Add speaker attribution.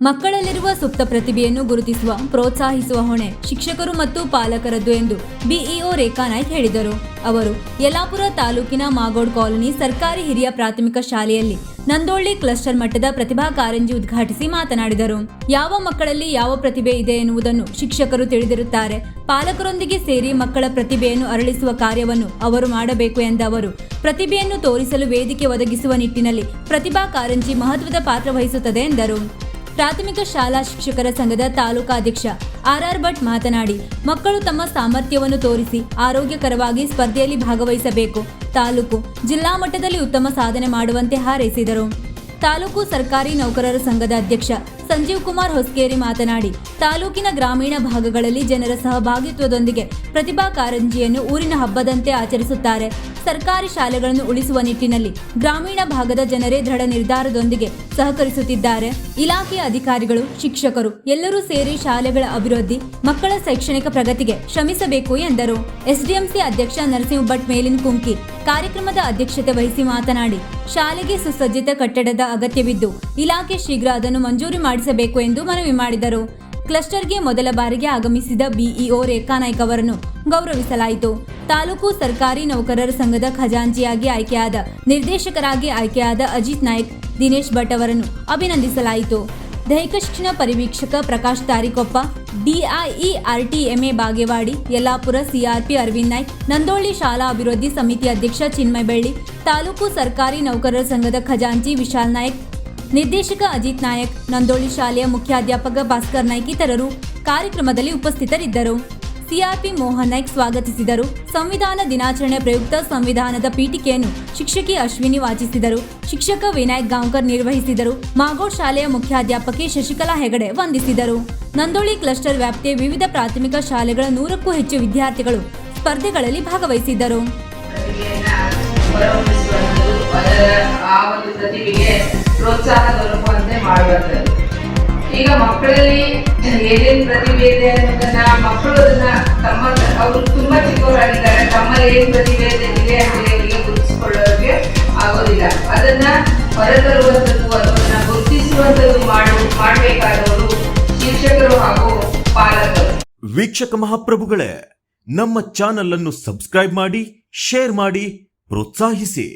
Speaker 1: ಮಕ್ಕಳಲ್ಲಿರುವ ಸುಪ್ತ ಪ್ರತಿಭೆಯನ್ನು ಗುರುತಿಸುವ ಪ್ರೋತ್ಸಾಹಿಸುವ ಹೊಣೆ ಶಿಕ್ಷಕರು ಮತ್ತು ಪಾಲಕರದ್ದು ಎಂದು ಬಿಇಒ ರೇಖಾ ನಾಯ್ಕ್ ಹೇಳಿದರು. ಅವರು ಯಲ್ಲಾಪುರ ತಾಲೂಕಿನ ಮಾಗೋಡ್ ಕಾಲೋನಿ ಸರ್ಕಾರಿ ಹಿರಿಯ ಪ್ರಾಥಮಿಕ ಶಾಲೆಯಲ್ಲಿ ನಂದೋಳ್ಳಿ ಕ್ಲಸ್ಟರ್ ಮಟ್ಟದ ಪ್ರತಿಭಾ ಕಾರಂಜಿ ಉದ್ಘಾಟಿಸಿ ಮಾತನಾಡಿದರು. ಯಾವ ಮಕ್ಕಳಲ್ಲಿ ಯಾವ ಪ್ರತಿಭೆ ಇದೆ ಎನ್ನುವುದನ್ನು ಶಿಕ್ಷಕರು ತಿಳಿದಿರುತ್ತಾರೆ. ಪಾಲಕರೊಂದಿಗೆ ಸೇರಿ ಮಕ್ಕಳ ಪ್ರತಿಭೆಯನ್ನು ಅರಳಿಸುವ ಕಾರ್ಯವನ್ನು ಅವರು ಮಾಡಬೇಕು ಎಂದ ಅವರು, ಪ್ರತಿಭೆಯನ್ನು ತೋರಿಸಲು ವೇದಿಕೆ ಒದಗಿಸುವ ನಿಟ್ಟಿನಲ್ಲಿ ಪ್ರತಿಭಾ ಕಾರಂಜಿ ಮಹತ್ವದ ಪಾತ್ರ ವಹಿಸುತ್ತದೆ ಎಂದರು. ಪ್ರಾಥಮಿಕ ಶಾಲಾ ಶಿಕ್ಷಕರ ಸಂಘದ ತಾಲೂಕಾ ಅಧ್ಯಕ್ಷ ಆರ್ ಭಟ್ ಮಾತನಾಡಿ, ಮಕ್ಕಳು ತಮ್ಮ ಸಾಮರ್ಥ್ಯವನ್ನು ತೋರಿಸಿ ಆರೋಗ್ಯಕರವಾಗಿ ಸ್ಪರ್ಧೆಯಲ್ಲಿ ಭಾಗವಹಿಸಬೇಕು. ತಾಲೂಕು, ಜಿಲ್ಲಾ ಮಟ್ಟದಲ್ಲಿ ಉತ್ತಮ ಸಾಧನೆ ಮಾಡುವಂತೆ ಹಾರೈಸಿದರು. ತಾಲೂಕು ಸರ್ಕಾರಿ ನೌಕರರ ಸಂಘದ ಅಧ್ಯಕ್ಷ ಸಂಜೀವ್ ಕುಮಾರ್ ಹೊಸ್ಕೇರಿ ಮಾತನಾಡಿ, ತಾಲೂಕಿನ ಗ್ರಾಮೀಣ ಭಾಗಗಳಲ್ಲಿ ಜನರ ಸಹಭಾಗಿತ್ವದೊಂದಿಗೆ ಪ್ರತಿಭಾ ಕಾರಂಜಿಯನ್ನು ಊರಿನ ಹಬ್ಬದಂತೆ ಆಚರಿಸುತ್ತಾರೆ. ಸರ್ಕಾರಿ ಶಾಲೆಗಳನ್ನು ಉಳಿಸುವ ನಿಟ್ಟಿನಲ್ಲಿ ಗ್ರಾಮೀಣ ಭಾಗದ ಜನರೇ ದೃಢ ನಿರ್ಧಾರದೊಂದಿಗೆ ಸಹಕರಿಸುತ್ತಿದ್ದಾರೆ. ಇಲಾಖೆಯ ಅಧಿಕಾರಿಗಳು, ಶಿಕ್ಷಕರು ಎಲ್ಲರೂ ಸೇರಿ ಶಾಲೆಗಳ ಅಭಿವೃದ್ಧಿ, ಮಕ್ಕಳ ಶೈಕ್ಷಣಿಕ ಪ್ರಗತಿಗೆ ಶ್ರಮಿಸಬೇಕು ಎಂದರು. ಎಸ್ಡಿಎಂಸಿ ಅಧ್ಯಕ್ಷ ನರಸಿಂಹ ಭಟ್ ಮೇಲಿನ ಕುಂಕಿ ಕಾರ್ಯಕ್ರಮದ ಅಧ್ಯಕ್ಷತೆ ವಹಿಸಿ ಮಾತನಾಡಿ, ಶಾಲೆಗೆ ಸುಸಜ್ಜಿತ ಕಟ್ಟಡದ ಅಗತ್ಯವಿದ್ದು ಇಲಾಖೆ ಶೀಘ್ರ ಅದನ್ನು ಮಂಜೂರು ಮಾಡಿಸಬೇಕು ಎಂದು ಮನವಿ ಮಾಡಿದರು. ಕ್ಲಸ್ಟರ್ಗೆ ಮೊದಲ ಬಾರಿಗೆ ಆಗಮಿಸಿದ ಬಿಇಒ ರೇಖಾ ನಾಯ್ಕ್ ಅವರನ್ನು ಗೌರವಿಸಲಾಯಿತು. ತಾಲೂಕು ಸರ್ಕಾರಿ ನೌಕರರ ಸಂಘದ ಖಜಾಂಚಿಯಾಗಿ ಆಯ್ಕೆಯಾದ, ನಿರ್ದೇಶಕರಾಗಿ ಆಯ್ಕೆಯಾದ ಅಜಿತ್ ನಾಯ್ಕ್, ದಿನೇಶ್ ಭಟ್ ಅವರನ್ನು ಅಭಿನಂದಿಸಲಾಯಿತು. ದೈಹಿಕ ಶಿಕ್ಷಣ ಪರಿವೀಕ್ಷಕ ಪ್ರಕಾಶ್ ತಾರಿಕೊಪ್ಪ, ಡಿಐಇಆರ್ಟಿಎಂಎ ಬಾಗೇವಾಡಿ, ಯಲ್ಲಾಪುರ ಸಿಆರ್ಪಿ ಅರವಿಂದ್ ನಾಯ್ಕ್, ನಂದೋಳ್ಳಿ ಶಾಲಾ ಅಭಿವೃದ್ಧಿ ಸಮಿತಿ ಅಧ್ಯಕ್ಷ ಚಿನ್ಮಯ ಬೆಳ್ಳಿ, ತಾಲೂಕು ಸರ್ಕಾರಿ ನೌಕರರ ಸಂಘದ ಖಜಾಂಚಿ ವಿಶಾಲ್ ನಾಯ್ಕ್, ನಿರ್ದೇಶಕ ಅಜಿತ್ ನಾಯಕ್, ನಂದೋಳ್ಳಿ ಶಾಲೆಯ ಮುಖ್ಯಾಧ್ಯಾಪಕ ಭಾಸ್ಕರ್ ನಾಯ್ಕ್ ಇತರರು ಕಾರ್ಯಕ್ರಮದಲ್ಲಿ ಉಪಸ್ಥಿತರಿದ್ದರು. ಸಿಆರ್ಪಿ ಮೋಹನ್ ನಾಯ್ಕ್ ಸ್ವಾಗತಿಸಿದರು. ಸಂವಿಧಾನ ದಿನಾಚರಣೆ ಪ್ರಯುಕ್ತ ಸಂವಿಧಾನದ ಪೀಠಿಕೆಯನ್ನು ಶಿಕ್ಷಕಿ ಅಶ್ವಿನಿ ವಾಚಿಸಿದರು. ಶಿಕ್ಷಕ ವಿನಾಯಕ್ ಗಾಂವ್ಕರ್ ನಿರ್ವಹಿಸಿದರು. ಮಾಗೋಡ್ ಶಾಲೆಯ ಮುಖ್ಯಾಧ್ಯಾಪಕಿ ಶಶಿಕಲಾ ಹೆಗಡೆ ವಂದಿಸಿದರು. ನಂದೋಳ್ಳಿ ಕ್ಲಸ್ಟರ್ ವ್ಯಾಪ್ತಿಯ ವಿವಿಧ ಪ್ರಾಥಮಿಕ ಶಾಲೆಗಳ 100ಕ್ಕೂ ಹೆಚ್ಚು ವಿದ್ಯಾರ್ಥಿಗಳು ಸ್ಪರ್ಧೆಗಳಲ್ಲಿ ಭಾಗವಹಿಸಿದ್ದರು.
Speaker 2: ಪ್ರೋತ್ಸಾಹ ದೊರಕುವಂತೆ ಮಾಡುವಂಥದ್ದು. ಈಗ ಮಕ್ಕಳಲ್ಲಿ ಏನೇನು ಪ್ರತಿಭೆ ಇದೆ ಅನ್ನೋದನ್ನ ಮಕ್ಕಳು ಅದನ್ನ ಅವರು ತುಂಬಾ ಚಿಕ್ಕವರಾಗಿದ್ದಾರೆ, ತಮ್ಮಲ್ಲಿ ಏನು ಪ್ರತಿಭೆ ಇದೆ ಅಂತ ಅವರಿಗೆ ಗುರುತಿಸಿಕೊಳ್ಳೋರಿಗೆ ಆಗೋದಿಲ್ಲ. ಅದನ್ನ ಹೊರತರುವಂಥದ್ದು, ಅದನ್ನ ಗುರುತಿಸುವಂಥದ್ದು ಮಾಡಬೇಕಾದವರು ಶಿಕ್ಷಕರು ಹಾಗೂ ಪಾಲಕರು.
Speaker 3: ವೀಕ್ಷಕ ಮಹಾಪ್ರಭುಗಳೇ, ನಮ್ಮ ಚಾನಲ್ ಅನ್ನು ಸಬ್ಸ್ಕ್ರೈಬ್ ಮಾಡಿ, ಶೇರ್ ಮಾಡಿ, ಪ್ರೋತ್ಸಾಹಿಸಿ.